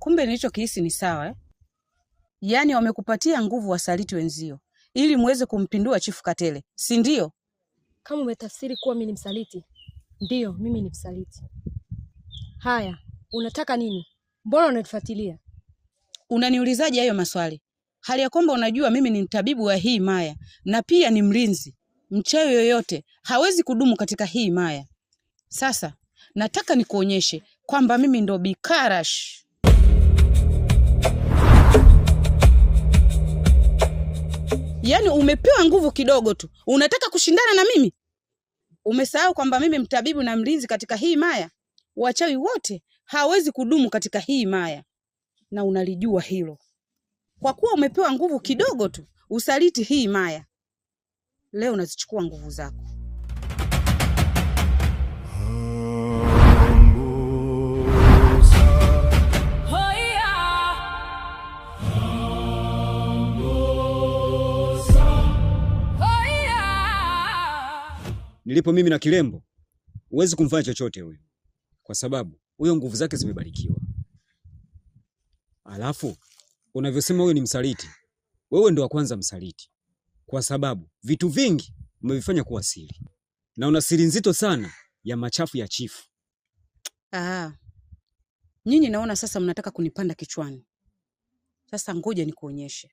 Kumbe nilichokihisi ni sawa eh? Yaani wamekupatia nguvu wasaliti wenzio ili muweze kumpindua Chifu Katele, si ndio? Kama umetafsiri kuwa mimi ni msaliti, ndio mimi ni msaliti. Haya, unataka nini? Mbona unanifuatilia? Unaniulizaje hayo maswali? Hali ya kwamba unajua mimi ni mtabibu wa hii maya na pia ni mlinzi. Mchawi yoyote hawezi kudumu katika hii maya. Sasa nataka nikuonyeshe kwamba mimi ndo Bikarash. Yaani umepewa nguvu kidogo tu, unataka kushindana na mimi? Umesahau kwamba mimi mtabibu na mlinzi katika hii maya? Wachawi wote hawezi kudumu katika hii maya, na unalijua hilo. Kwa kuwa umepewa nguvu kidogo tu, usaliti hii maya. Leo unazichukua nguvu zako. Nilipo mimi na Kilembo, huwezi kumfanya chochote huyo, kwa sababu huyo nguvu zake zimebarikiwa. Alafu unavyosema huyo ni msaliti, wewe ndo wa kwanza msaliti, kwa sababu vitu vingi umevifanya kuwa siri, na una siri nzito sana ya machafu ya chifu. Nyinyi naona sasa mnataka kunipanda kichwani. Sasa ngoja nikuonyeshe.